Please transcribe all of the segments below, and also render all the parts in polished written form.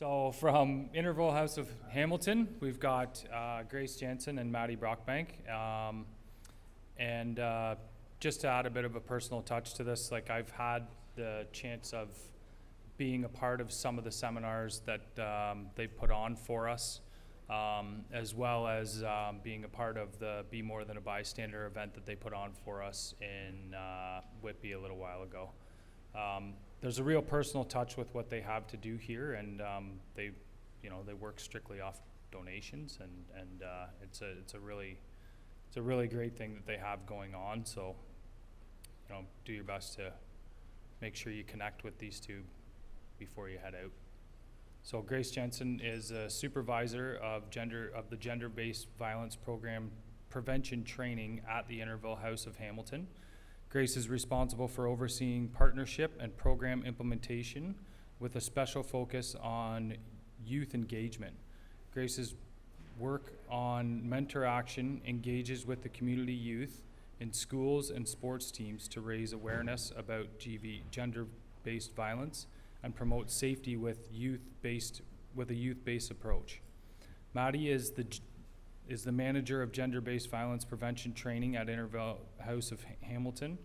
So from Interval House of Hamilton, we've got Grace Jensen and Maddie Brockbank. Just to add a bit of a personal touch to this, like I've had the chance of being a part of some of the seminars that they put on for us, as well as being a part of the Be More Than a Bystander event that they put on for us in Whitby a little while ago. There's a real personal touch with what they have to do here, and they work strictly off donations, and it's a really great thing that they have going on. So, do your best to make sure you connect with these two before you head out. So Grace Jensen is a supervisor of the Gender-Based Violence Program Prevention Training at the Interval House of Hamilton. Grace is responsible for overseeing partnership and program implementation with a special focus on youth engagement. Grace's work on mentor action engages with the community youth in schools and sports teams to raise awareness about gender-based violence and promote safety with a youth-based approach. Maddie is the manager of gender-based violence prevention training at Interval House of Hamilton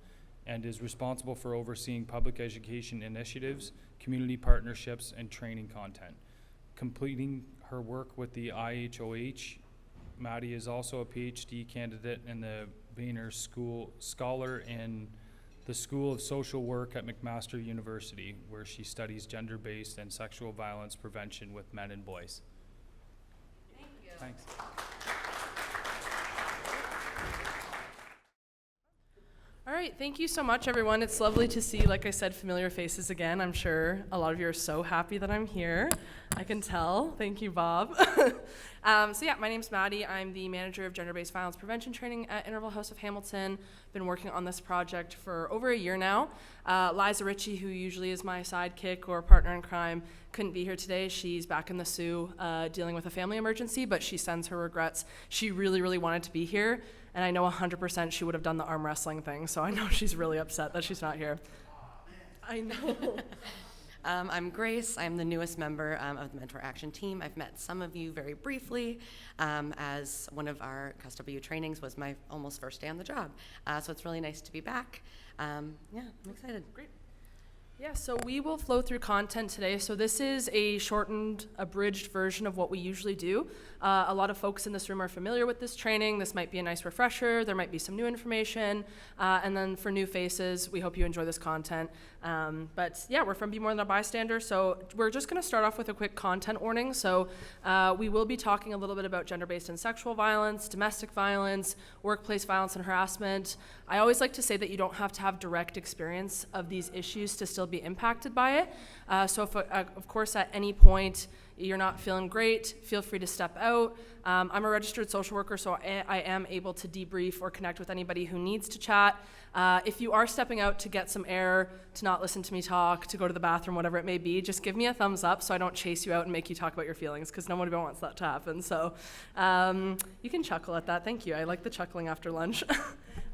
and is responsible for overseeing public education initiatives, community partnerships, and training content. Completing her work with the IHOH, Maddie is also a PhD candidate and the Boehner Scholar in the School of Social Work at McMaster University, where she studies gender-based and sexual violence prevention with men and boys. Thank you. Thanks. All right, thank you so much, everyone. It's lovely to see, like I said, familiar faces again. I'm sure a lot of you are so happy that I'm here. I can tell. Thank you, Bob. My name's Maddie. I'm the manager of gender-based violence prevention training at Interval House of Hamilton. Been working on this project for over a year now. Liza Ritchie, who usually is my sidekick or partner in crime, couldn't be here today. She's back in the Sioux dealing with a family emergency, but she sends her regrets. She really, really wanted to be here, and I know 100% she would have done the arm wrestling thing, so I know she's really upset that she's not here. I know. I'm Grace. I'm the newest member of the Mentor Action team. I've met some of you very briefly, as one of our CUSW trainings was my almost first day on the job. So it's really nice to be back. I'm excited. Great. Yeah, so we will flow through content today. So this is a shortened, abridged version of what we usually do. A lot of folks in this room are familiar with this training. This might be a nice refresher. There might be some new information. And then for new faces, we hope you enjoy this content. We're from Be More Than a Bystander. So we're just going to start off with a quick content warning. So we will be talking a little bit about gender-based and sexual violence, domestic violence, workplace violence and harassment. I always like to say that you don't have to have direct experience of these issues to still be impacted by it. So if, of course, at any point you're not feeling great, feel free to step out. I'm a registered social worker, so I am able to debrief or connect with anybody who needs to chat. If you are stepping out to get some air, to not listen to me talk, to go to the bathroom, whatever it may be, just give me a thumbs up so I don't chase you out and make you talk about your feelings, because nobody wants that to happen. So you can chuckle at that. Thank you. I like the chuckling after lunch.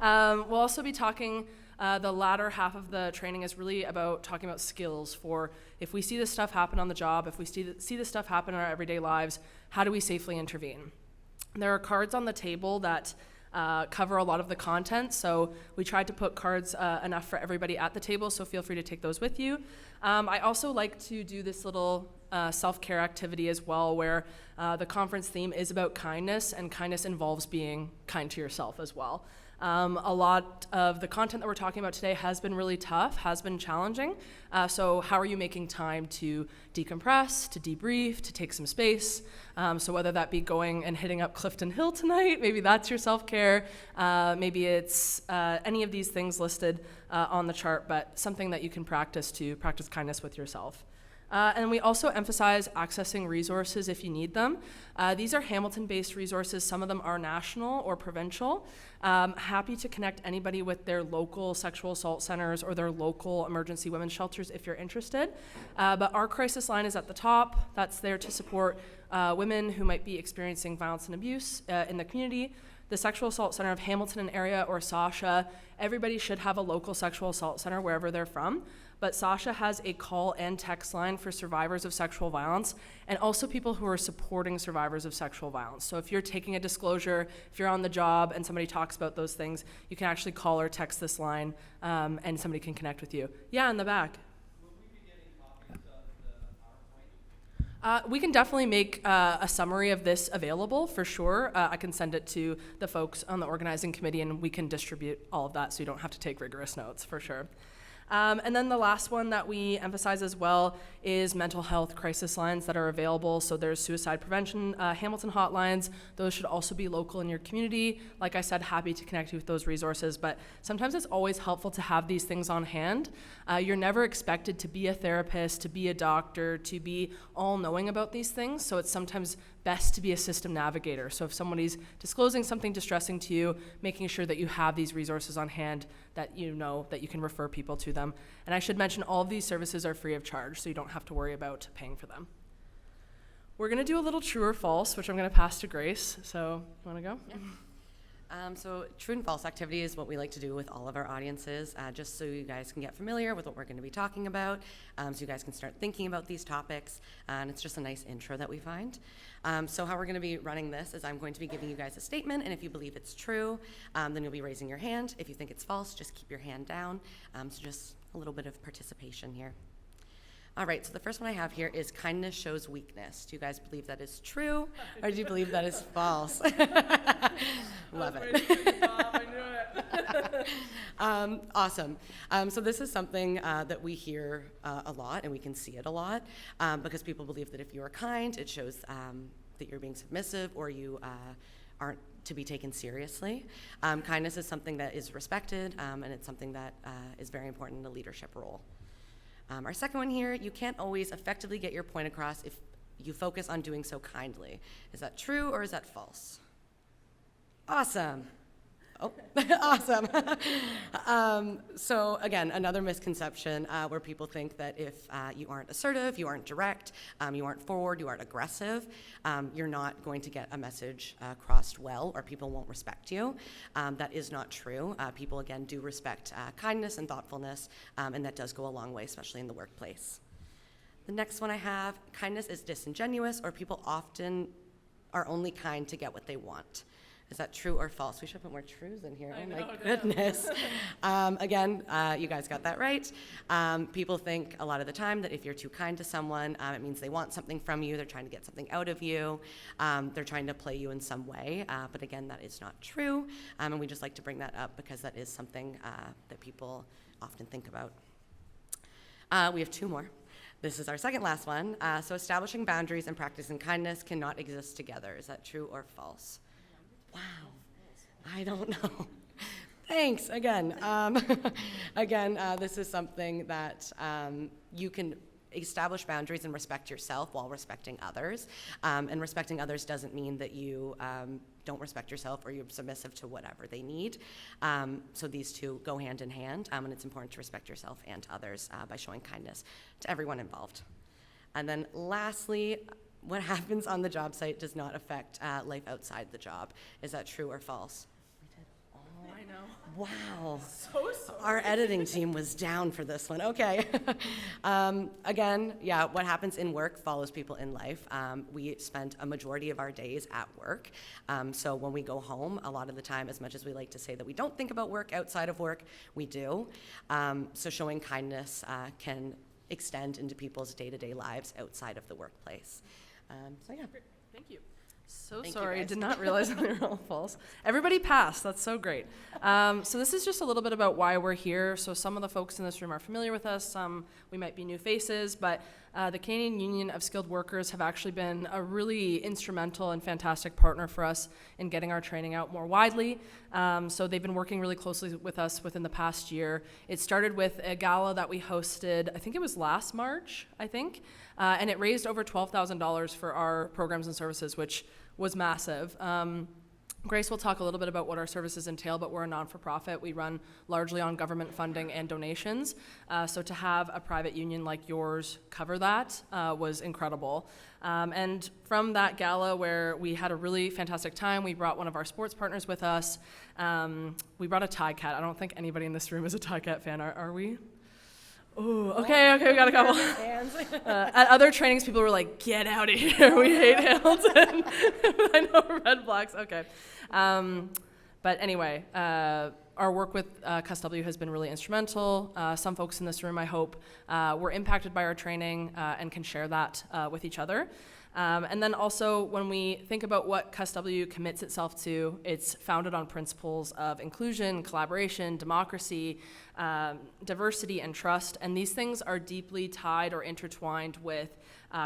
We'll also be talking, the latter half of the training is really about talking about skills for if we see this stuff happen on the job, if we see this stuff happen in our everyday lives, how do we safely intervene? There are cards on the table that cover a lot of the content, so we tried to put cards enough for everybody at the table, so feel free to take those with you. I also like to do this little self-care activity as well, where the conference theme is about kindness, and kindness involves being kind to yourself as well. A lot of the content that we're talking about today has been really tough, has been challenging. So how are you making time to decompress, to debrief, to take some space? So whether that be going and hitting up Clifton Hill tonight, maybe that's your self-care. Maybe it's any of these things listed on the chart, but something that you can practice to practice kindness with yourself. And we also emphasize accessing resources if you need them. These are Hamilton-based resources. Some of them are national or provincial. Happy to connect anybody with their local sexual assault centers or their local emergency women's shelters if you're interested. But our crisis line is at the top. That's there to support women who might be experiencing violence and abuse in the community. The Sexual Assault Center of Hamilton and area, or SASHA, everybody should have a local sexual assault center wherever they're from. but Sasha has a call and text line for survivors of sexual violence and also people who are supporting survivors of sexual violence. So if you're taking a disclosure, if you're on the job and somebody talks about those things, you can actually call or text this line and somebody can connect with you. Yeah, in the back. We can definitely make a summary of this available for sure. I can send it to the folks on the organizing committee and we can distribute all of that so you don't have to take rigorous notes for sure. And then the last one that we emphasize as well is mental health crisis lines that are available. So there's suicide prevention Hamilton hotlines. Those should also be local in your community. Like I said, happy to connect you with those resources, but sometimes it's always helpful to have these things on hand. You're never expected to be a therapist, to be a doctor, to be all-knowing about these things, so it's sometimes best to be a system navigator. So if somebody's disclosing something distressing to you, making sure that you have these resources on hand, that you know that you can refer people to them. And I should mention all of these services are free of charge, so you don't have to worry about paying for them. We're gonna do a little true or false, which I'm gonna pass to Grace. So, you wanna go? Yeah. So true and false activity is what we like to do with all of our audiences, just so you guys can get familiar with what we're going to be talking about, so you guys can start thinking about these topics, and it's just a nice intro that we find. So how we're going to be running this is I'm going to be giving you guys a statement, and if you believe it's true, then you'll be raising your hand. If you think it's false, just keep your hand down. So just a little bit of participation here. All right, so the first one I have here is kindness shows weakness. Do you guys believe that is true, or do you believe that is false? Love it. I knew it. Awesome. So this is something that we hear a lot, and we can see it a lot, because people believe that if you are kind, it shows that you're being submissive or you aren't to be taken seriously. Kindness is something that is respected, and it's something that is very important in a leadership role. Our second one here, you can't always effectively get your point across if you focus on doing so kindly. Is that true or is that false? Awesome. Oh, awesome. So again, another misconception where people think that if you aren't assertive, you aren't direct, you aren't forward, you aren't aggressive, you're not going to get a message crossed well, or people won't respect you. That is not true. People, again, do respect kindness and thoughtfulness, and that does go a long way, especially in the workplace. The next one I have, kindness is disingenuous, or people often are only kind to get what they want. Is that true or false? We should put more truths in here. Oh my goodness. Again, you guys got that right. People think a lot of the time that if you're too kind to someone, it means they want something from you. They're trying to get something out of you. They're trying to play you in some way. But again, that is not true. And we just like to bring that up because that is something that people often think about. We have two more. This is our second last one. So establishing boundaries and practicing kindness cannot exist together. Is that true or false? Wow, I don't know. Thanks, again. This is something that you can establish boundaries and respect yourself while respecting others. And respecting others doesn't mean that you don't respect yourself or you're submissive to whatever they need. So these two go hand in hand, and it's important to respect yourself and others by showing kindness to everyone involved. And then lastly, what happens on the job site does not affect life outside the job. Is that true or false? I know. Wow. So sorry. Our editing team was down for this one. Okay. Again, yeah, what happens in work follows people in life. We spend a majority of our days at work. So when we go home, a lot of the time, as much as we like to say that we don't think about work outside of work, we do. So showing kindness can extend into people's day-to-day lives outside of the workplace. So yeah. Thank you. So Thank you, sorry, guys. did not realize they were all false. Everybody passed, that's so great. So this is just a little bit about why we're here. So some of the folks in this room are familiar with us, some we might be new faces, but the Canadian Union of Skilled Workers have actually been a really instrumental and fantastic partner for us in getting our training out more widely. So they've been working really closely with us within the past year. It started with a gala that we hosted, I think it was last March, and it raised over $12,000 for our programs and services, which was massive. Grace will talk a little bit about what our services entail, but we're a non-for-profit. We run largely on government funding and donations. So to have a private union like yours cover that was incredible. And from that gala where we had a really fantastic time, we brought one of our sports partners with us. We brought a Tie Cat. I don't think anybody in this room is a Tie Cat fan, are we? Oh, okay, we got a couple. At other trainings, people were like, "Get out of here! We hate Hamilton." I know red blocks. Okay, but anyway, our work with CUSW has been really instrumental. Some folks in this room, I hope, were impacted by our training and can share that with each other. And then also, when we think about what CUSW commits itself to, it's founded on principles of inclusion, collaboration, democracy, diversity, and trust. And these things are deeply tied or intertwined with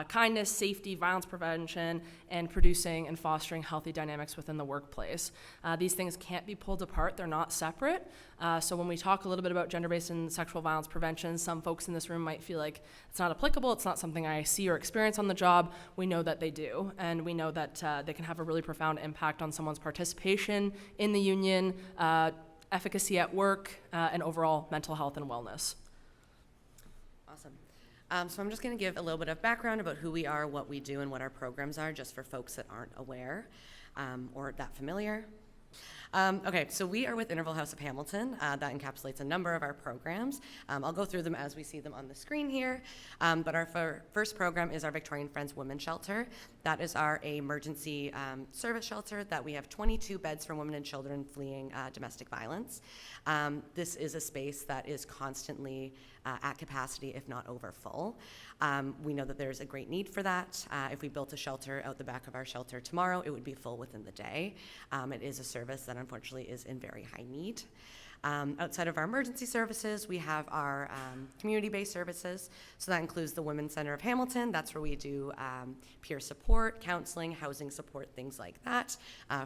kindness, safety, violence prevention, and producing and fostering healthy dynamics within the workplace. These things can't be pulled apart. They're not separate. So when we talk a little bit about gender-based and sexual violence prevention, some folks in this room might feel like it's not applicable, it's not something I see or experience on the job. We know that they do, and we know that they can have a really profound impact on someone's participation in the union, efficacy at work, and overall mental health and wellness. Awesome. So I'm just going to give a little bit of background about who we are, what we do, and what our programs are, just for folks that aren't aware or that familiar. Okay, so we are with Interval House of Hamilton. That encapsulates a number of our programs. I'll go through them as we see them on the screen here. But our first program is our Victorian Friends Women's Shelter. That is our emergency service shelter that we have 22 beds for women and children fleeing domestic violence. This is a space that is constantly at capacity, if not over full. We know that there's a great need for that. If we built a shelter out the back of our shelter tomorrow, it would be full within the day. It is a service that unfortunately is in very high need. Outside of our emergency services, we have our community-based services. So that includes the Women's Center of Hamilton. That's where we do peer support, counseling, housing support, things like that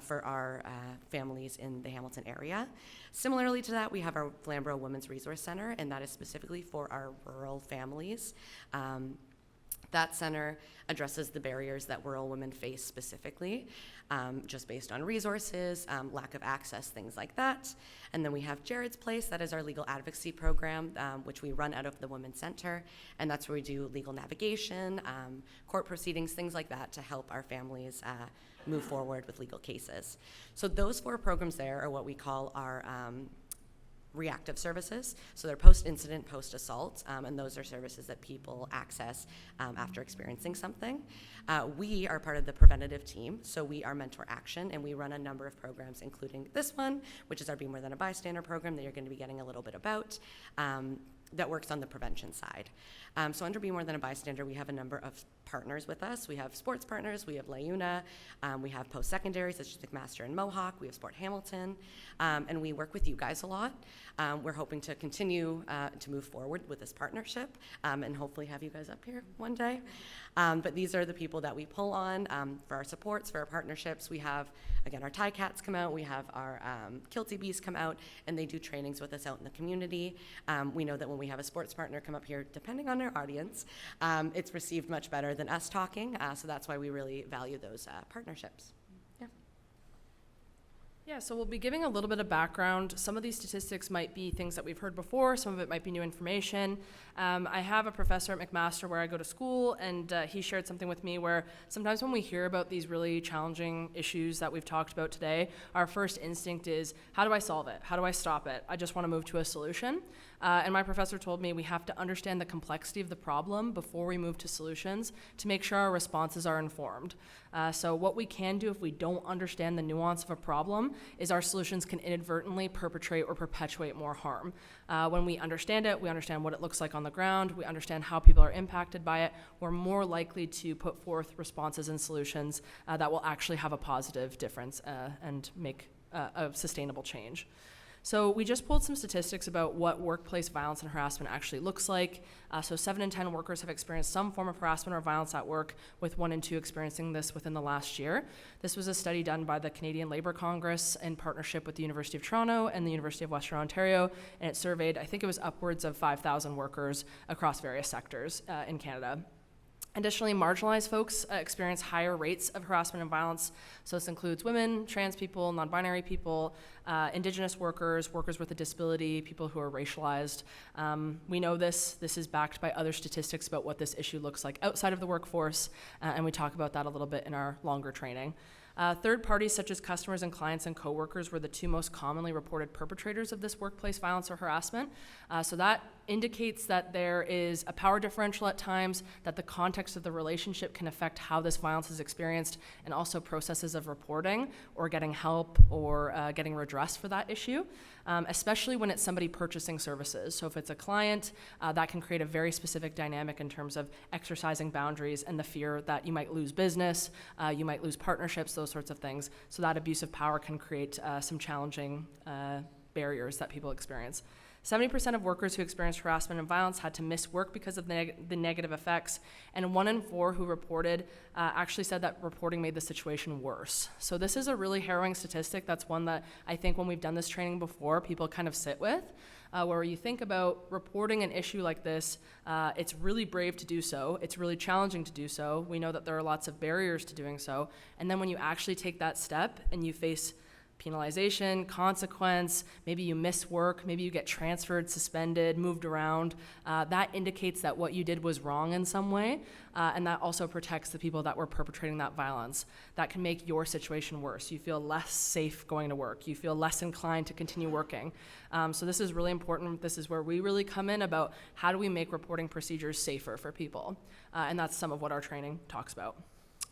for our families in the Hamilton area. Similarly to that, we have our Flamborough Women's Resource Center, and that is specifically for our rural families. That center addresses the barriers that rural women face specifically, just based on resources, lack of access, things like that. And then we have Jared's Place, that is our legal advocacy program, which we run out of the Women's Center, and that's where we do legal navigation, court proceedings, things like that to help our families move forward with legal cases. So those 4 programs there are what we call our reactive services. So they're post-incident, post-assault, and those are services that people access after experiencing something. We are part of the preventative team, so we are Mentor Action, and we run a number of programs, including this one, which is our Be More Than a Bystander program that you're going to be getting a little bit about, that works on the prevention side. So under Be More Than a Bystander, we have a number of partners with us. We have sports partners, we have LaUna, we have post-secondary such as McMaster and Mohawk, we have Sport Hamilton, and we work with you guys a lot. We're hoping to continue to move forward with this partnership and hopefully have you guys up here one day. But these are the people that we pull on for our supports, for our partnerships. We have, again, our Tie Cats come out, we have our Kilty Bees come out, and they do trainings with us out in the community. We know that when we have a sports partner come up here, depending on our audience, it's received much better than us talking, so that's why we really value those partnerships. Yeah, so we'll be giving a little bit of background. Some of these statistics might be things that we've heard before, some of it might be new information. I have a professor at McMaster where I go to school, and he shared something with me where sometimes when we hear about these really challenging issues that we've talked about today, our first instinct is, how do I solve it? How do I stop it? I just want to move to a solution. And my professor told me we have to understand the complexity of the problem before we move to solutions to make sure our responses are informed. So what we can do if we don't understand the nuance of a problem is our solutions can inadvertently perpetrate or perpetuate more harm. When we understand it, we understand what it looks like on the ground, we understand how people are impacted by it, we're more likely to put forth responses and solutions that will actually have a positive difference and make a sustainable change. So we just pulled some statistics about what workplace violence and harassment actually looks like. So 7 in 10 workers have experienced some form of harassment or violence at work, with 1 in 2 experiencing this within the last year. This was a study done by the Canadian Labour Congress in partnership with the University of Toronto and the University of Western Ontario, and it surveyed, I think it was upwards of 5,000 workers across various sectors in Canada. Additionally, marginalized folks experience higher rates of harassment and violence. So this includes women, trans people, non-binary people, Indigenous workers, workers with a disability, people who are racialized. We know this is backed by other statistics about what this issue looks like outside of the workforce, and we talk about that a little bit in our longer training. Third parties such as customers and clients and coworkers were the two most commonly reported perpetrators of this workplace violence or harassment. So that indicates that there is a power differential at times, that the context of the relationship can affect how this violence is experienced, and also processes of reporting or getting help or getting redress for that issue, especially when it's somebody purchasing services. So if it's a client, that can create a very specific dynamic in terms of exercising boundaries and the fear that you might lose business, you might lose partnerships, those sorts of things. So that abuse of power can create some challenging barriers that people experience. 70% of workers who experienced harassment and violence had to miss work because of the negative effects, and 1 in 4 who reported actually said that reporting made the situation worse. So this is a really harrowing statistic. That's one that I think when we've done this training before, people kind of sit with, where you think about reporting an issue like this, it's really brave to do so. It's really challenging to do so. We know that there are lots of barriers to doing so. And then when you actually take that step and you face penalization, consequence, maybe you miss work, maybe you get transferred, suspended, moved around, that indicates that what you did was wrong in some way, and that also protects the people that were perpetrating that violence. That can make your situation worse. You feel less safe going to work. You feel less inclined to continue working. So this is really important. This is where we really come in about how do we make reporting procedures safer for people, and that's some of what our training talks about.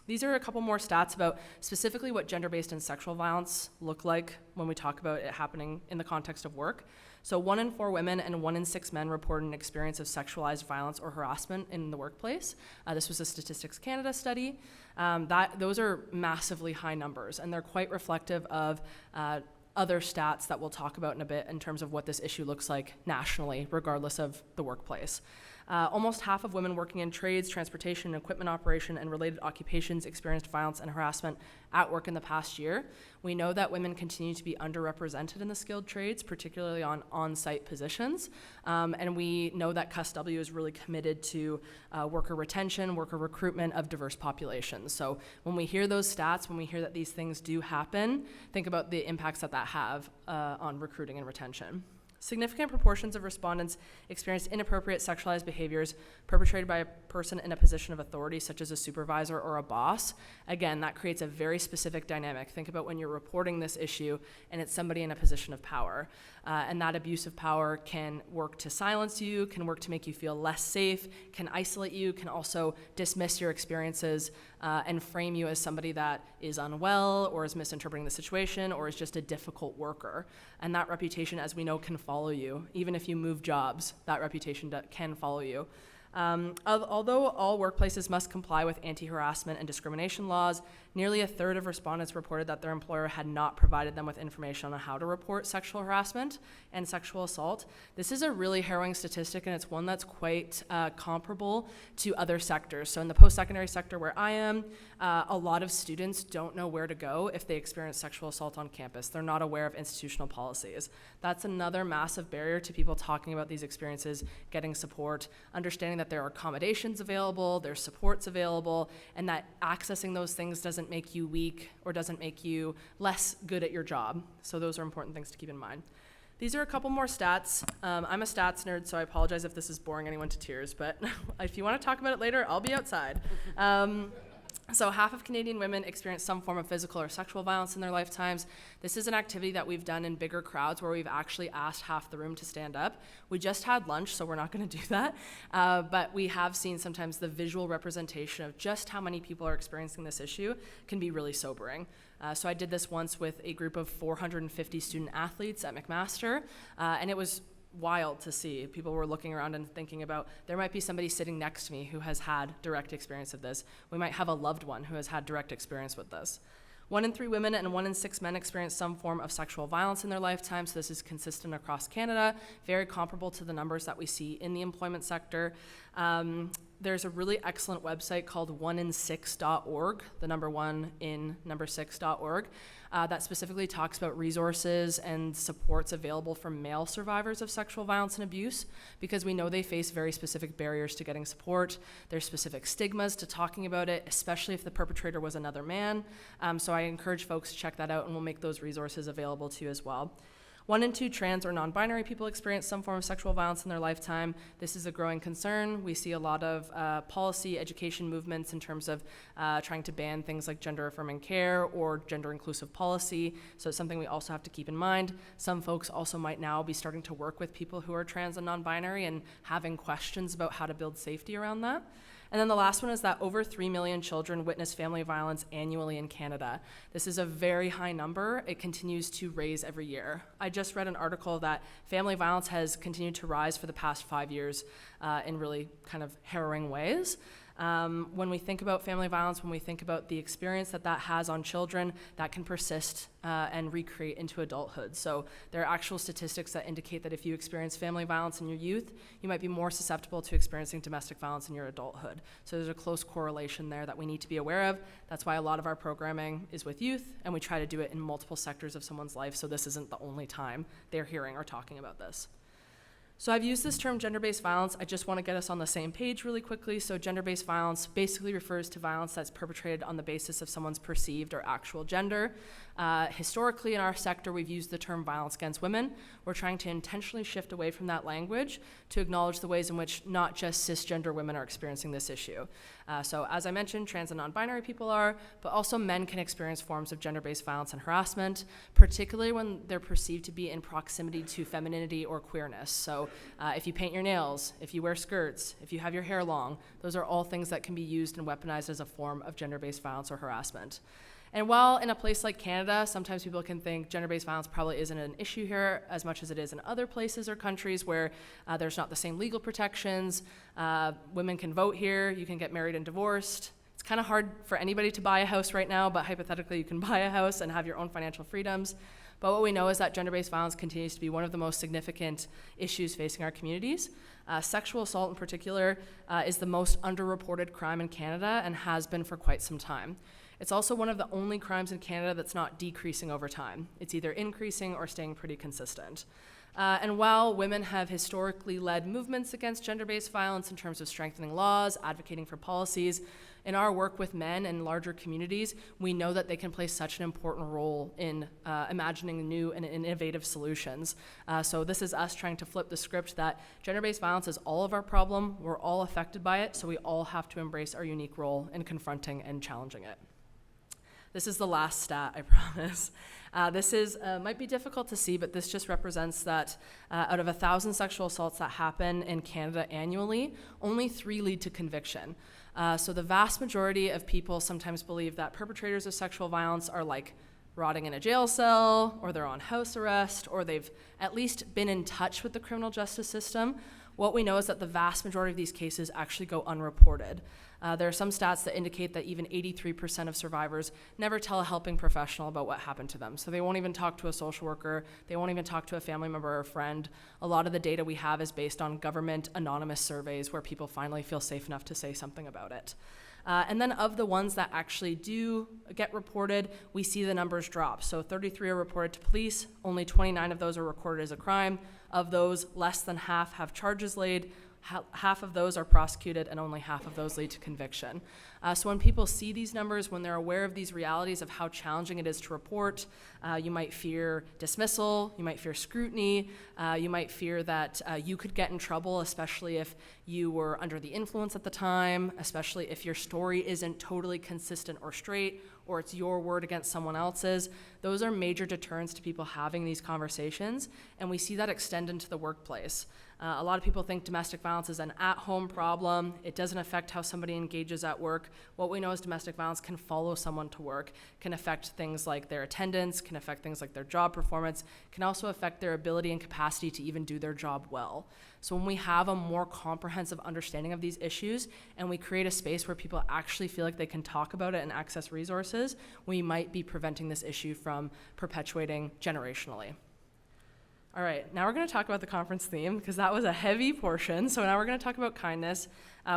These are a couple more stats about specifically what gender-based and sexual violence look like when we talk about it happening in the context of work. So 1 in 4 women and 1 in 6 men reported an experience of sexualized violence or harassment in the workplace. This was a Statistics Canada study. Those are massively high numbers, and they're quite reflective of other stats that we'll talk about in a bit in terms of what this issue looks like nationally, regardless of the workplace. Almost half of women working in trades, transportation, and equipment operation, and related occupations experienced violence and harassment at work in the past year. We know that women continue to be underrepresented in the skilled trades, particularly on on-site positions. And we know that CUSW is really committed to worker retention, worker recruitment of diverse populations. So when we hear those stats, when we hear that these things do happen, think about the impacts that have on recruiting and retention. Significant proportions of respondents experienced inappropriate sexualized behaviors perpetrated by a person in a position of authority, such as a supervisor or a boss. Again, that creates a very specific dynamic. Think about when you're reporting this issue and it's somebody in a position of power. And that abuse of power can work to silence you, can work to make you feel less safe, can isolate you, can also dismiss your experiences and frame you as somebody that is unwell or is misinterpreting the situation or is just a difficult worker. And that reputation, as we know, can follow you. Even if you move jobs, that reputation can follow you. Although all workplaces must comply with anti-harassment and discrimination laws, nearly a third of respondents reported that their employer had not provided them with information on how to report sexual harassment and sexual assault. This is a really harrowing statistic, and it's one that's quite comparable to other sectors. So in the post-secondary sector where I am, a lot of students don't know where to go if they experience sexual assault on campus. They're not aware of institutional policies. That's another massive barrier to people talking about these experiences, getting support, understanding that there are accommodations available, there's supports available, and that accessing those things doesn't make you weak or doesn't make you less good at your job. So those are important things to keep in mind. These are a couple more stats. I'm a stats nerd, so I apologize if this is boring anyone to tears, but if you want to talk about it later, I'll be outside. So half of Canadian women experience some form of physical or sexual violence in their lifetimes. This is an activity that we've done in bigger crowds where we've actually asked half the room to stand up. We just had lunch, so we're not going to do that. But we have seen sometimes the visual representation of just how many people are experiencing this issue can be really sobering. So I did this once with a group of 450 student athletes at McMaster, and it was wild to see. People were looking around and thinking about, there might be somebody sitting next to me who has had direct experience of this. We might have a loved one who has had direct experience with this. 1 in 3 women and 1 in 6 men experience some form of sexual violence in their lifetime, so this is consistent across Canada, very comparable to the numbers that we see in the employment sector. There's a really excellent website called 1in6.org, the number 1 in number 6.org, that specifically talks about resources and supports available for male survivors of sexual violence and abuse, because we know they face very specific barriers to getting support. There's specific stigmas to talking about it, especially if the perpetrator was another man. So I encourage folks to check that out, and we'll make those resources available to you as well. 1 in 2 trans or non-binary people experience some form of sexual violence in their lifetime. This is a growing concern. We see a lot of policy education movements in terms of trying to ban things like gender-affirming care or gender-inclusive policy. So it's something we also have to keep in mind. Some folks also might now be starting to work with people who are trans and non-binary and having questions about how to build safety around that. And then the last one is that over 3 million children witness family violence annually in Canada. This is a very high number. It continues to raise every year. I just read an article that family violence has continued to rise for the past 5 years in really kind of harrowing ways. When we think about family violence, when we think about the experience that has on children, that can persist and recreate into adulthood. So there are actual statistics that indicate that if you experience family violence in your youth, you might be more susceptible to experiencing domestic violence in your adulthood. So there's a close correlation there that we need to be aware of. That's why a lot of our programming is with youth, and we try to do it in multiple sectors of someone's life, so this isn't the only time they're hearing or talking about this. So I've used this term gender-based violence. I just want to get us on the same page really quickly. So gender-based violence basically refers to violence that's perpetrated on the basis of someone's perceived or actual gender. Historically in our sector, we've used the term violence against women. We're trying to intentionally shift away from that language to acknowledge the ways in which not just cisgender women are experiencing this issue. So as I mentioned, trans and non-binary people are, but also men can experience forms of gender-based violence and harassment, particularly when they're perceived to be in proximity to femininity or queerness. So if you paint your nails, if you wear skirts, if you have your hair long, those are all things that can be used and weaponized as a form of gender-based violence or harassment. And while in a place like Canada, sometimes people can think gender-based violence probably isn't an issue here as much as it is in other places or countries where there's not the same legal protections. Women can vote here, you can get married and divorced. It's kind of hard for anybody to buy a house right now, but hypothetically you can buy a house and have your own financial freedoms. But what we know is that gender-based violence continues to be one of the most significant issues facing our communities. Sexual assault in particular is the most underreported crime in Canada and has been for quite some time. It's also one of the only crimes in Canada that's not decreasing over time. It's either increasing or staying pretty consistent. And while women have historically led movements against gender-based violence in terms of strengthening laws, advocating for policies, in our work with men and larger communities, we know that they can play such an important role in imagining new and innovative solutions. So this is us trying to flip the script that gender-based violence is all of our problem, we're all affected by it, so we all have to embrace our unique role in confronting and challenging it. This is the last stat, I promise. This might be difficult to see, but this just represents that out of 1,000 sexual assaults that happen in Canada annually, only 3 lead to conviction. So the vast majority of people sometimes believe that perpetrators of sexual violence are like rotting in a jail cell, or they're on house arrest, or they've at least been in touch with the criminal justice system. What we know is that the vast majority of these cases actually go unreported. There are some stats that indicate that even 83% of survivors never tell a helping professional about what happened to them. So they won't even talk to a social worker, they won't even talk to a family member or a friend. A lot of the data we have is based on government anonymous surveys where people finally feel safe enough to say something about it. And then of the ones that actually do get reported, we see the numbers drop. So 33 are reported to police, only 29 of those are recorded as a crime. Of those, less than half have charges laid, half of those are prosecuted, and only half of those lead to conviction. So when people see these numbers, when they're aware of these realities of how challenging it is to report, you might fear dismissal, you might fear scrutiny, you might fear that you could get in trouble, especially if you were under the influence at the time, especially if your story isn't totally consistent or straight, or it's your word against someone else's. Those are major deterrents to people having these conversations, and we see that extend into the workplace. A lot of people think domestic violence is an at-home problem. It doesn't affect how somebody engages at work. What we know is domestic violence can follow someone to work, can affect things like their attendance, can affect things like their job performance, can also affect their ability and capacity to even do their job well. So when we have a more comprehensive understanding of these issues and we create a space where people actually feel like they can talk about it and access resources, we might be preventing this issue from perpetuating generationally. All right, now we're going to talk about the conference theme because that was a heavy portion. So now we're going to talk about kindness.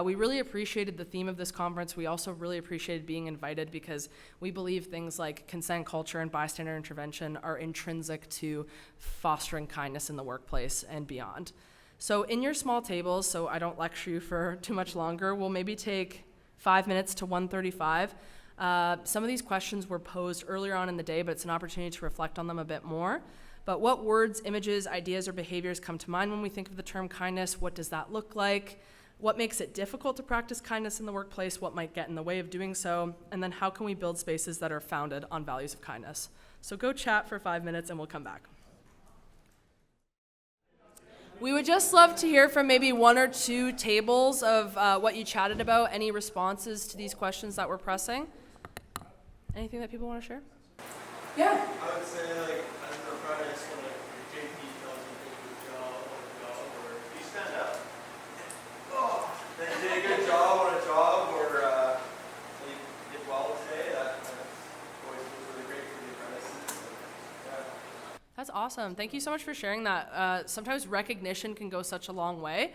We really appreciated the theme of this conference. We also really appreciated being invited because we believe things like consent culture and bystander intervention are intrinsic to fostering kindness in the workplace and beyond. So in your small tables, so I don't lecture you for too much longer, we'll maybe take 5 minutes to 1:35. Some of these questions were posed earlier on in the day, but it's an opportunity to reflect on them a bit more. but what words, images, ideas, or behaviors come to mind when we think of the term kindness? What does that look like? What makes it difficult to practice kindness in the workplace? What might get in the way of doing so? And then how can we build spaces that are founded on values of kindness? So go chat for 5 minutes and we'll come back. We would just love to hear from maybe 1 or 2 tables of what you chatted about, any responses to these questions that we're pressing. Anything that people want to share? Yeah. I would say, like, as an apprentice, when like your JP tells you to do a job or you stand up. Oh, they did a good job on a job, or you did well today. That's always really great for the apprentices. Yeah. That's awesome. Thank you so much for sharing that. Sometimes recognition can go such a long way.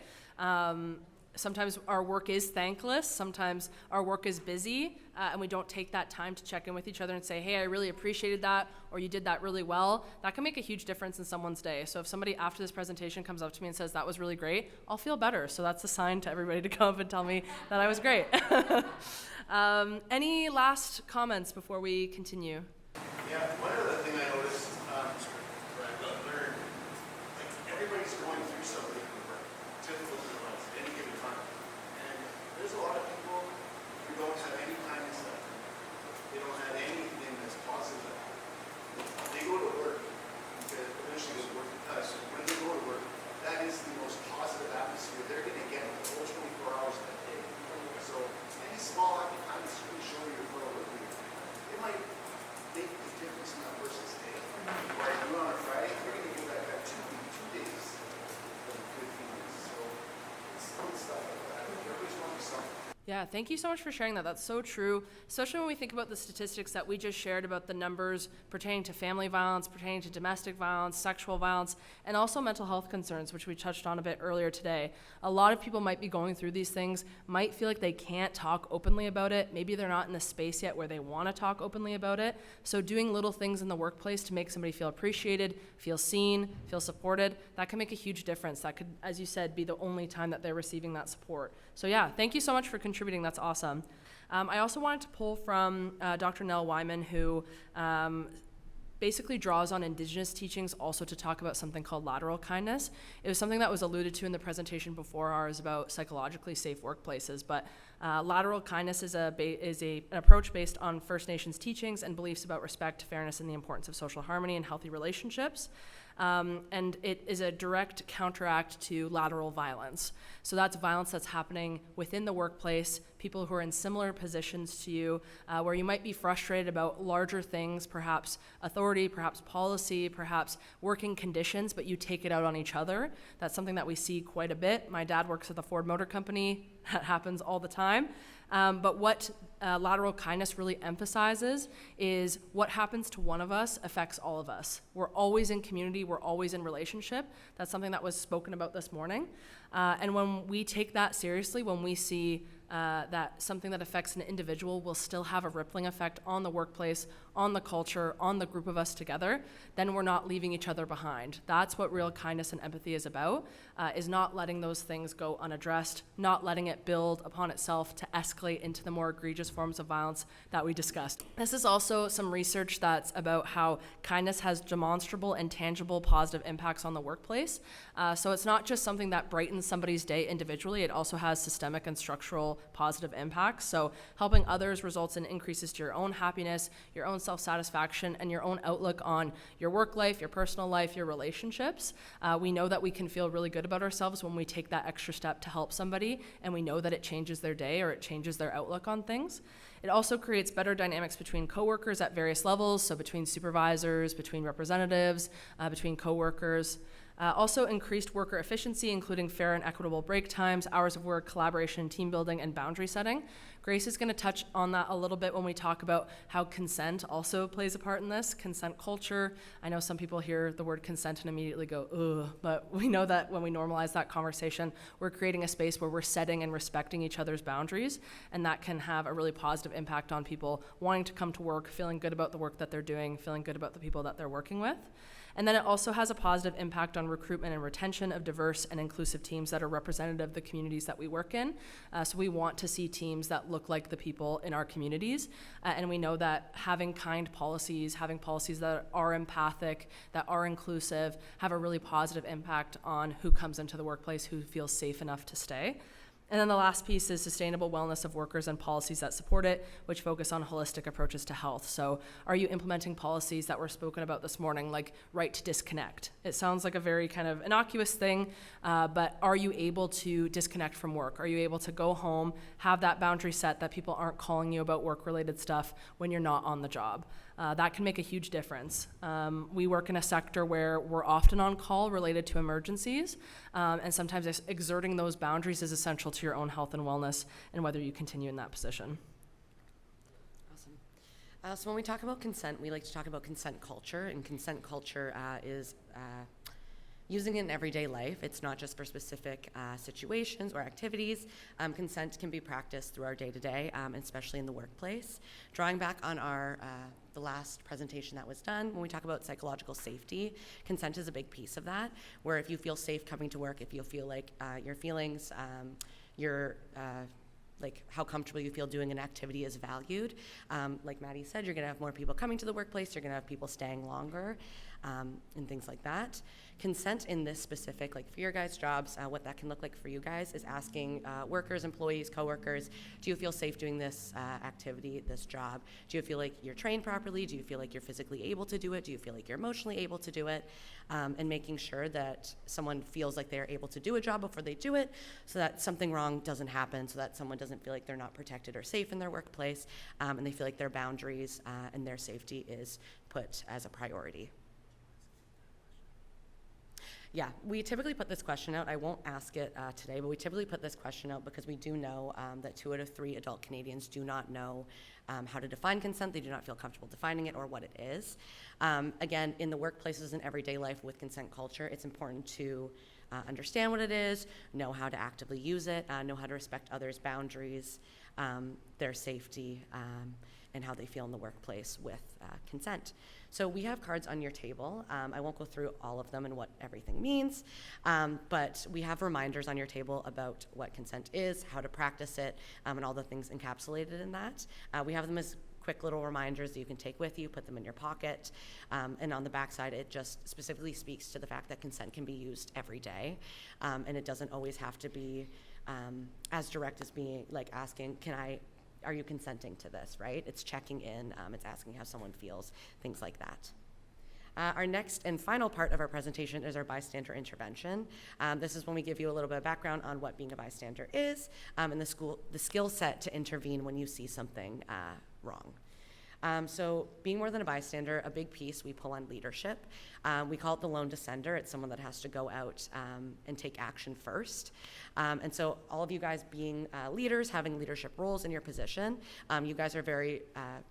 Sometimes our work is thankless. Sometimes our work is busy, and we don't take that time to check in with each other and say, hey, I really appreciated that, or you did that really well. That can make a huge difference in someone's day. So if somebody after this presentation comes up to me and says, that was really great, I'll feel better. So that's a sign to everybody to come up and tell me that I was great. Any last comments before we continue? Yeah, one other thing I noticed, what I've learned, like everybody's going through something difficult in their lives at any given time. And there's a lot of people who don't have any kindness left. They don't have anything that's positive. They go to work, because eventually they work with us. When they go to work, that is the most positive atmosphere they're going to get the whole 24 hours of that day. So any small act of kindness really show your fellow worker. It might make the difference in that person's day. Or you on a Friday, you're going to give that guy 2 days of good feelings. So it's little stuff like that. Everybody's going through something. Yeah, thank you so much for sharing that. That's so true, especially when we think about the statistics that we just shared about the numbers pertaining to family violence, pertaining to domestic violence, sexual violence, and also mental health concerns, which we touched on a bit earlier today. A lot of people might be going through these things, might feel like they can't talk openly about it. Maybe they're not in the space yet where they want to talk openly about it. So doing little things in the workplace to make somebody feel appreciated, feel seen, feel supported, that can make a huge difference. That could, as you said, be the only time that they're receiving that support. So yeah, thank you so much for contributing. That's awesome. I also wanted to pull from Dr. Nell Wyman, who basically draws on Indigenous teachings also to talk about something called lateral kindness. It was something that was alluded to in the presentation before ours about psychologically safe workplaces, but lateral kindness is an approach based on First Nations teachings and beliefs about respect, fairness, and the importance of social harmony and healthy relationships. And it is a direct counteract to lateral violence. So that's violence that's happening within the workplace, people who are in similar positions to you, where you might be frustrated about larger things, perhaps authority, perhaps policy, perhaps working conditions, but you take it out on each other. That's something that we see quite a bit. My dad works at the Ford Motor Company. That happens all the time. But what lateral kindness really emphasizes is what happens to one of us affects all of us. We're always in community, we're always in relationship. That's something that was spoken about this morning. And when we take that seriously, when we see that something that affects an individual will still have a rippling effect on the workplace, on the culture, on the group of us together, then we're not leaving each other behind. That's what real kindness and empathy is about, is not letting those things go unaddressed, not letting it build upon itself to escalate into the more egregious forms of violence that we discussed. This is also some research that's about how kindness has demonstrable and tangible positive impacts on the workplace. So it's not just something that brightens somebody's day individually, it also has systemic and structural positive impacts. So helping others results in increases to your own happiness, your own self-satisfaction, and your own outlook on your work life, your personal life, your relationships. We know that we can feel really good about ourselves when we take that extra step to help somebody, and we know that it changes their day or it changes their outlook on things. It also creates better dynamics between coworkers at various levels, so between supervisors, between representatives, between coworkers. Also increased worker efficiency, including fair and equitable break times, hours of work, collaboration, team building, and boundary setting. Grace is going to touch on that a little bit when we talk about how consent also plays a part in this. Consent culture. I know some people hear the word consent and immediately go, ugh, but we know that when we normalize that conversation, we're creating a space where we're setting and respecting each other's boundaries, and that can have a really positive impact on people wanting to come to work, feeling good about the work that they're doing, feeling good about the people that they're working with. And then it also has a positive impact on recruitment and retention of diverse and inclusive teams that are representative of the communities that we work in. So we want to see teams that look like the people in our communities. And we know that having kind policies, having policies that are empathic, that are inclusive, have a really positive impact on who comes into the workplace, who feels safe enough to stay. And then the last piece is sustainable wellness of workers and policies that support it, which focus on holistic approaches to health. So are you implementing policies that were spoken about this morning, like right to disconnect? It sounds like a very kind of innocuous thing, but are you able to disconnect from work? Are you able to go home, have that boundary set that people aren't calling you about work-related stuff when you're not on the job? That can make a huge difference. We work in a sector where we're often on call related to emergencies, and sometimes exerting those boundaries is essential to your own health and wellness and whether you continue in that position. Awesome. So when we talk about consent, we like to talk about consent culture, and consent culture is using it in everyday life. It's not just for specific situations or activities. Consent can be practiced through our day-to-day, especially in the workplace. Drawing back on our the last presentation that was done, when we talk about psychological safety, consent is a big piece of that, where if you feel safe coming to work, if you feel like your feelings, like how comfortable you feel doing an activity is valued. Like Maddie said, you're gonna have more people coming to the workplace, you're gonna have people staying longer, and things like that. Consent in this specific, like for your guys' jobs, what that can look like for you guys is asking workers, employees, coworkers, do you feel safe doing this activity, this job? Do you feel like you're trained properly? Do you feel like you're physically able to do it? Do you feel like you're emotionally able to do it? And making sure that someone feels like they're able to do a job before they do it, so that something wrong doesn't happen, so that someone doesn't feel like they're not protected or safe in their workplace, and they feel like their boundaries and their safety is put as a priority. Yeah, we typically put this question out. I won't ask it today, but we typically put this question out because we do know that 2 out of 3 adult Canadians do not know how to define consent. They do not feel comfortable defining it or what it is. Again, in the workplaces and everyday life with consent culture, it's important to understand what it is, know how to actively use it, know how to respect others' boundaries, their safety, and how they feel in the workplace with consent. So we have cards on your table. I won't go through all of them and what everything means, but we have reminders on your table about what consent is, how to practice it, and all the things encapsulated in that. We have them as quick little reminders that you can take with you, put them in your pocket, and on the backside it just specifically speaks to the fact that consent can be used every day, and it doesn't always have to be as direct as being like asking, are you consenting to this, right? It's checking in, it's asking how someone feels, things like that. Our next and final part of our presentation is our bystander intervention. This is when we give you a little bit of background on what being a bystander is, and the skill set to intervene when you see something wrong. So being more than a bystander, a big piece, we pull on leadership. We call it the lone descender. It's someone that has to go out and take action first. And so all of you guys being leaders, having leadership roles in your position, you guys are very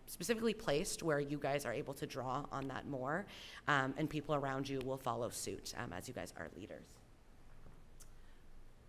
specifically placed where you guys are able to draw on that more, and people around you will follow suit as you guys are leaders.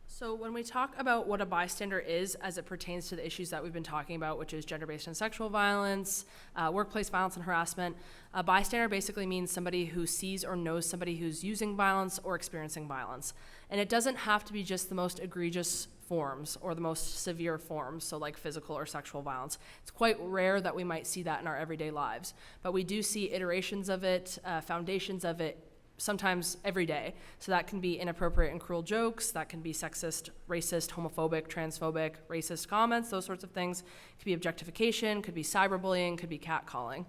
So when we talk about what a bystander is as it pertains to the issues that we've been talking about, which is gender-based and sexual violence, workplace violence and harassment, a bystander basically means somebody who sees or knows somebody who's using violence or experiencing violence. And it doesn't have to be just the most egregious forms or the most severe forms, so like physical or sexual violence. It's quite rare that we might see that in our everyday lives, but we do see iterations of it, foundations of it, sometimes every day. So that can be inappropriate and cruel jokes, that can be sexist, racist, homophobic, transphobic, racist comments, those sorts of things. It could be objectification, could be cyberbullying, could be catcalling.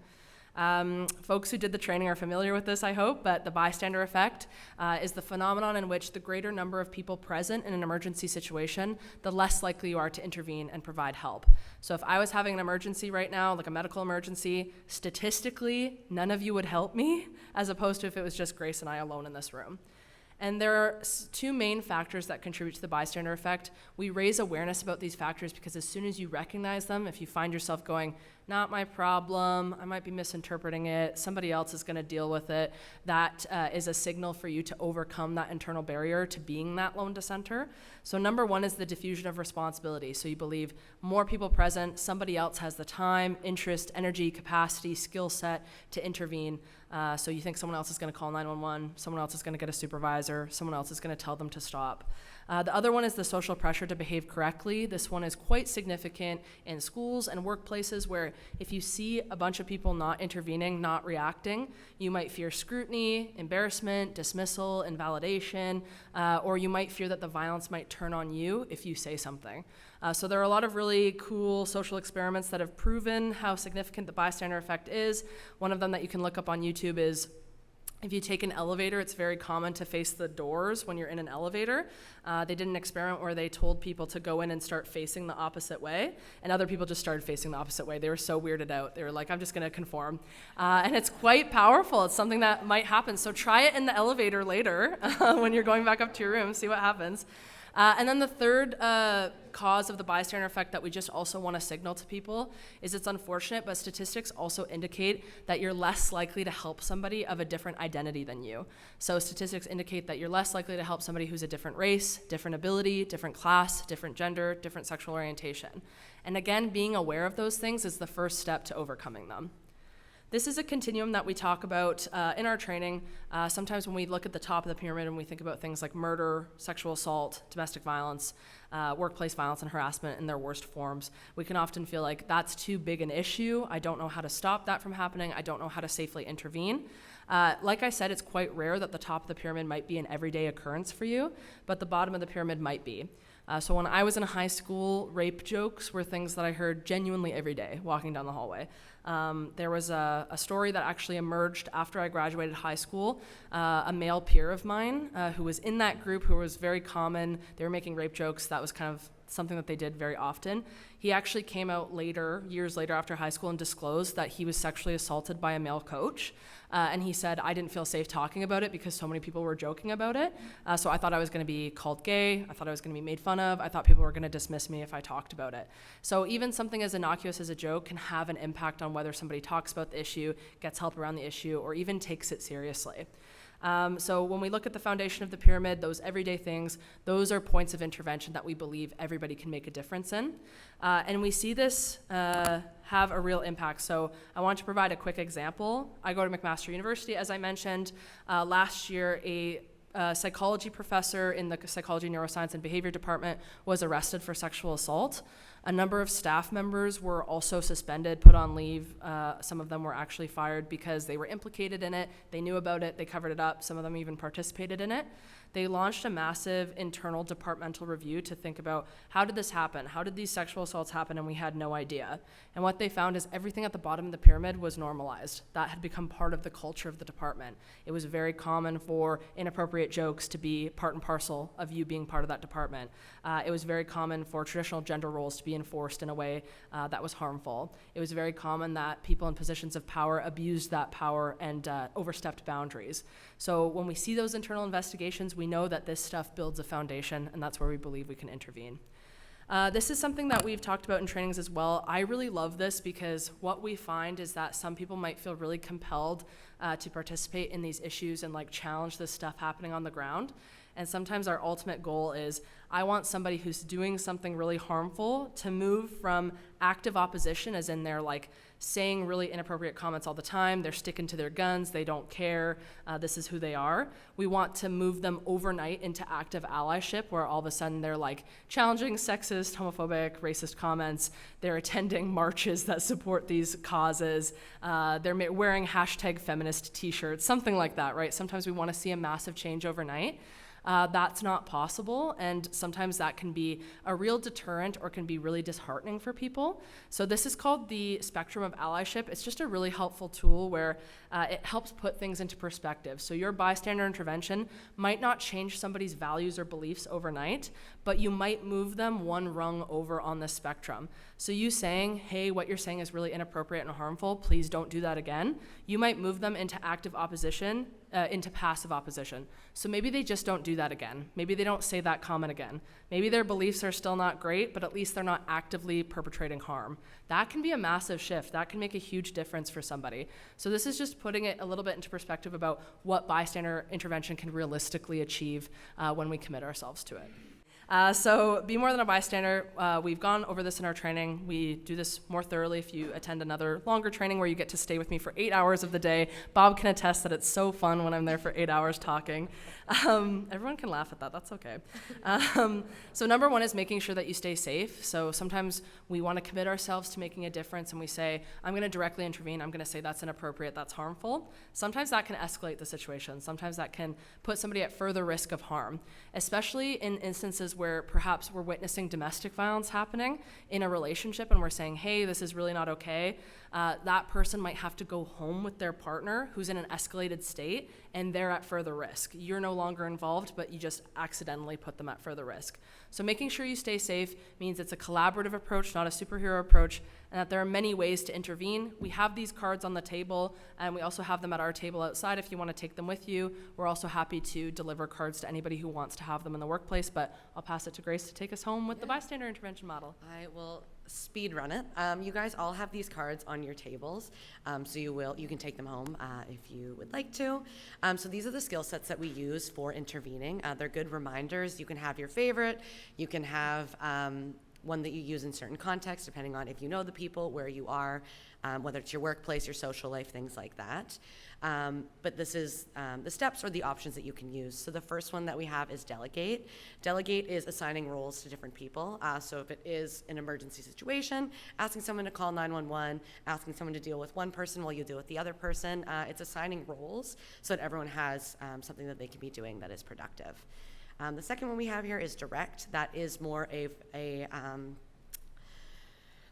Folks who did the training are familiar with this, I hope, but the bystander effect is the phenomenon in which the greater number of people present in an emergency situation, the less likely you are to intervene and provide help. So if I was having an emergency right now, like a medical emergency, statistically, none of you would help me, as opposed to if it was just Grace and I alone in this room. And there are 2 main factors that contribute to the bystander effect. We raise awareness about these factors because as soon as you recognize them, if you find yourself going, not my problem, I might be misinterpreting it, somebody else is going to deal with it, that is a signal for you to overcome that internal barrier to being that lone dissenter. So number one is the diffusion of responsibility. So you believe more people present, somebody else has the time, interest, energy, capacity, skill set to intervene. So you think someone else is going to call 911, someone else is going to get a supervisor, someone else is going to tell them to stop. The other one is the social pressure to behave correctly. This one is quite significant in schools and workplaces where if you see a bunch of people not intervening, not reacting, you might fear scrutiny, embarrassment, dismissal, invalidation, or you might fear that the violence might turn on you if you say something. So there are a lot of really cool social experiments that have proven how significant the bystander effect is. One of them that you can look up on YouTube is if you take an elevator, it's very common to face the doors when you're in an elevator. They did an experiment where they told people to go in and start facing the opposite way, and other people just started facing the opposite way. They were so weirded out. They were like, I'm just going to conform. And it's quite powerful. It's something that might happen. So try it in the elevator later when you're going back up to your room, see what happens. And then the third cause of the bystander effect that we just also want to signal to people is it's unfortunate, but statistics also indicate that you're less likely to help somebody of a different identity than you. So statistics indicate that you're less likely to help somebody who's a different race, different ability, different class, different gender, different sexual orientation. And again, being aware of those things is the first step to overcoming them. This is a continuum that we talk about in our training. Sometimes when we look at the top of the pyramid and we think about things like murder, sexual assault, domestic violence, workplace violence and harassment in their worst forms, we can often feel like that's too big an issue. I don't know how to stop that from happening. I don't know how to safely intervene. Like I said, it's quite rare that the top of the pyramid might be an everyday occurrence for you, but the bottom of the pyramid might be. So when I was in high school, rape jokes were things that I heard genuinely every day walking down the hallway. There was a story that actually emerged after I graduated high school. A male peer of mine who was in that group, who was very common, they were making rape jokes. That was kind of something that they did very often. He actually came out later, years later after high school, and disclosed that he was sexually assaulted by a male coach. And he said, I didn't feel safe talking about it because so many people were joking about it. So I thought I was going to be called gay. I thought I was going to be made fun of. I thought people were going to dismiss me if I talked about it. So even something as innocuous as a joke can have an impact on whether somebody talks about the issue, gets help around the issue, or even takes it seriously. So when we look at the foundation of the pyramid, those everyday things, those are points of intervention that we believe everybody can make a difference in. And we see this have a real impact. So I want to provide a quick example. I go to McMaster University, as I mentioned. Last year, a psychology professor in the psychology, neuroscience, and behavior department was arrested for sexual assault. A number of staff members were also suspended, put on leave. Some of them were actually fired because they were implicated in it. They knew about it. They covered it up. Some of them even participated in it. They launched a massive internal departmental review to think about how did this happen? How did these sexual assaults happen? And we had no idea. And what they found is everything at the bottom of the pyramid was normalized. That had become part of the culture of the department. It was very common for inappropriate jokes to be part and parcel of you being part of that department. It was very common for traditional gender roles to be enforced in a way that was harmful. It was very common that people in positions of power abused that power and overstepped boundaries. So when we see those internal investigations, we know that this stuff builds a foundation, and that's where we believe we can intervene. This is something that we've talked about in trainings as well. I really love this because what we find is that some people might feel really compelled to participate in these issues and like challenge this stuff happening on the ground. And sometimes our ultimate goal is I want somebody who's doing something really harmful to move from active opposition, as in they're like saying really inappropriate comments all the time, they're sticking to their guns, they don't care, this is who they are. We want to move them overnight into active allyship, where all of a sudden they're like challenging sexist, homophobic, racist comments, they're attending marches that support these causes, they're wearing #feminist t-shirts, something like that, right? Sometimes we want to see a massive change overnight. That's not possible, and sometimes that can be a real deterrent or can be really disheartening for people. So this is called the spectrum of allyship. It's just a really helpful tool where it helps put things into perspective. So your bystander intervention might not change somebody's values or beliefs overnight, but you might move them one rung over on the spectrum. So you saying, hey, what you're saying is really inappropriate and harmful, please don't do that again, you might move them into active opposition into passive opposition. So maybe they just don't do that again. Maybe they don't say that comment again. Maybe their beliefs are still not great, but at least they're not actively perpetrating harm. That can be a massive shift. That can make a huge difference for somebody. So this is just putting it a little bit into perspective about what bystander intervention can realistically achieve when we commit ourselves to it. So be more than a bystander. We've gone over this in our training. We do this more thoroughly if you attend another longer training where you get to stay with me for 8 hours of the day. Bob can attest that it's so fun when I'm there for 8 hours talking. Everyone can laugh at that. That's okay. So number one is making sure that you stay safe. So sometimes we want to commit ourselves to making a difference and we say, I'm going to directly intervene. I'm going to say that's inappropriate, that's harmful. Sometimes that can escalate the situation. Sometimes that can put somebody at further risk of harm, especially in instances where perhaps we're witnessing domestic violence happening in a relationship and we're saying, hey, this is really not okay. That person might have to go home with their partner who's in an escalated state and they're at further risk. You're no longer involved, but you just accidentally put them at further risk. So making sure you stay safe means it's a collaborative approach, not a superhero approach, and that there are many ways to intervene. We have these cards on the table, and we also have them at our table outside if you want to take them with you. We're also happy to deliver cards to anybody who wants to have them in the workplace, but I'll pass it to Grace to take us home with the bystander intervention model. I will speed run it. You guys all have these cards on your tables, so you can take them home if you would like to. So these are the skill sets that we use for intervening. They're good reminders. You can have your favorite. You can have one that you use in certain contexts, depending on if you know the people, where you are, whether it's your workplace, your social life, things like that. But this is the steps or the options that you can use. So the first one that we have is delegate. Delegate is assigning roles to different people. So if it is an emergency situation, asking someone to call 911, asking someone to deal with one person while you deal with the other person, it's assigning roles so that everyone has something that they can be doing that is productive. The second one we have here is direct. That is more a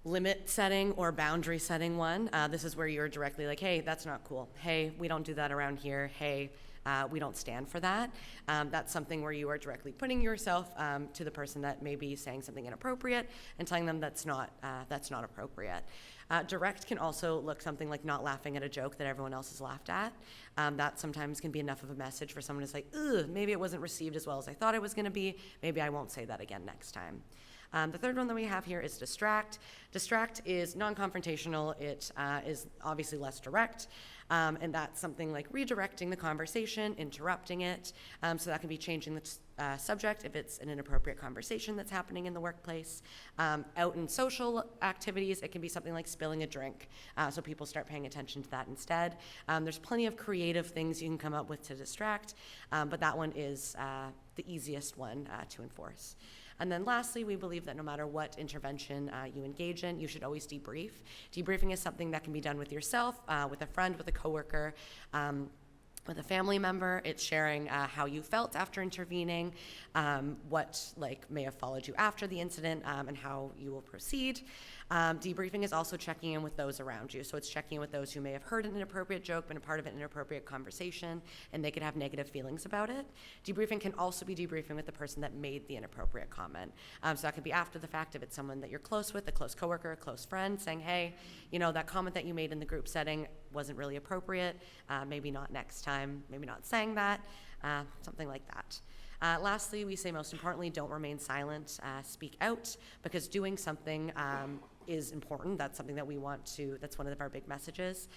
limit setting or boundary setting one. This is where you're directly like, hey, that's not cool. Hey, we don't do that around here. Hey, we don't stand for that. That's something where you are directly putting yourself to the person that may be saying something inappropriate and telling them that's not appropriate. Direct can also look something like not laughing at a joke that everyone else has laughed at. That sometimes can be enough of a message for someone to say, ugh, maybe it wasn't received as well as I thought it was going to be. Maybe I won't say that again next time. The third one that we have here is distract. Distract is non-confrontational. It is obviously less direct. And that's something like redirecting the conversation, interrupting it. So that can be changing the subject if it's an inappropriate conversation that's happening in the workplace. Out in social activities, it can be something like spilling a drink. So people start paying attention to that instead. There's plenty of creative things you can come up with to distract, but that one is the easiest one to enforce. And then lastly, we believe that no matter what intervention you engage in, you should always debrief. Debriefing is something that can be done with yourself, with a friend, with a coworker, with a family member. It's sharing how you felt after intervening, what may have followed you after the incident, and how you will proceed. Debriefing is also checking in with those around you. So it's checking in with those who may have heard an inappropriate joke, been a part of an inappropriate conversation, and they could have negative feelings about it. Debriefing can also be debriefing with the person that made the inappropriate comment. So that could be after the fact if it's someone that you're close with, a close coworker, a close friend, saying, hey, that comment that you made in the group setting wasn't really appropriate. Maybe not next time, maybe not saying that, something like that. Lastly, we say most importantly, don't remain silent, speak out, because doing something is important. That's something that we want to, that's one of our big messages,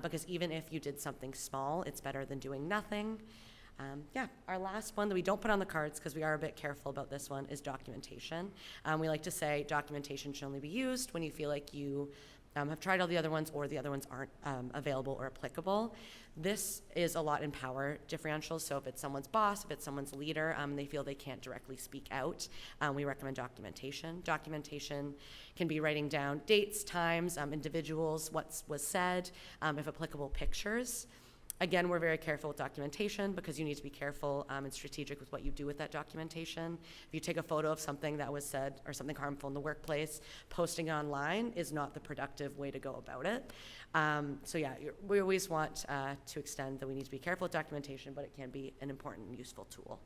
because even if you did something small, it's better than doing nothing. Our last one that we don't put on the cards because we are a bit careful about this one is documentation. We like to say documentation should only be used when you feel like you have tried all the other ones or the other ones aren't available or applicable. This is a lot in power differentials. So if it's someone's boss, if it's someone's leader, they feel they can't directly speak out, we recommend documentation. Documentation can be writing down dates, times, individuals, what was said, if applicable, pictures. Again, we're very careful with documentation because you need to be careful and strategic with what you do with that documentation. If you take a photo of something that was said or something harmful in the workplace, posting it online is not the productive way to go about it. We always want to extend that we need to be careful with documentation, but it can be an important and useful tool.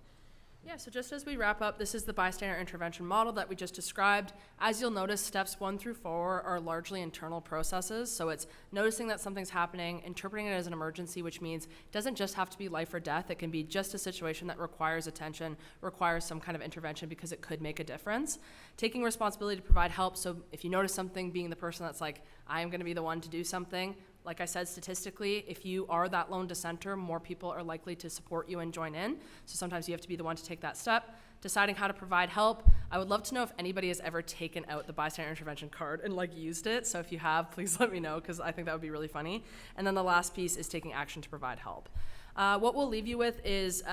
Yeah, so just as we wrap up, this is the bystander intervention model that we just described. As you'll notice, steps 1 through 4 are largely internal processes. So it's noticing that something's happening, interpreting it as an emergency, which means it doesn't just have to be life or death. It can be just a situation that requires attention, requires some kind of intervention because it could make a difference. Taking responsibility to provide help. So if you notice something, being the person that's like, I am going to be the one to do something. Like I said, statistically, if you are that lone dissenter, more people are likely to support you and join in. So sometimes you have to be the one to take that step. Deciding how to provide help. I would love to know if anybody has ever taken out the bystander intervention card and used it. So if you have, please let me know, because I think that would be really funny. And then the last piece is taking action to provide help. What we'll leave you with is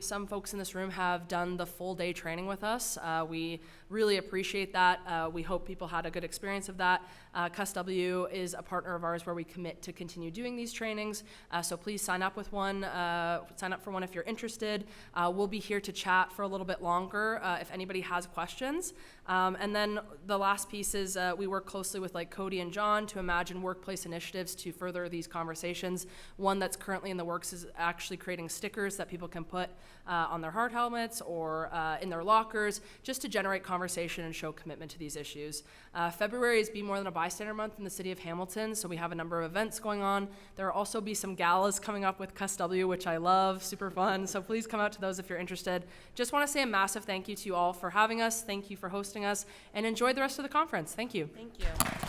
some folks in this room have done the full day training with us. We really appreciate that. We hope people had a good experience of that. CUSW is a partner of ours where we commit to continue doing these trainings. So please sign up for one if you're interested. We'll be here to chat for a little bit longer if anybody has questions. And then the last piece is we work closely with Cody and John to imagine workplace initiatives to further these conversations. One that's currently in the works is actually creating stickers that people can put on their hard helmets or in their lockers, just to generate conversation and show commitment to these issues. February is Be More Than a Bystander Month in the city of Hamilton, so we have a number of events going on. There will also be some galas coming up with CUSW, which I love, super fun, so please come out to those if you're interested. Just want to say a massive thank you to you all for having us, thank you for hosting us, and enjoy the rest of the conference. Thank you. Thank you.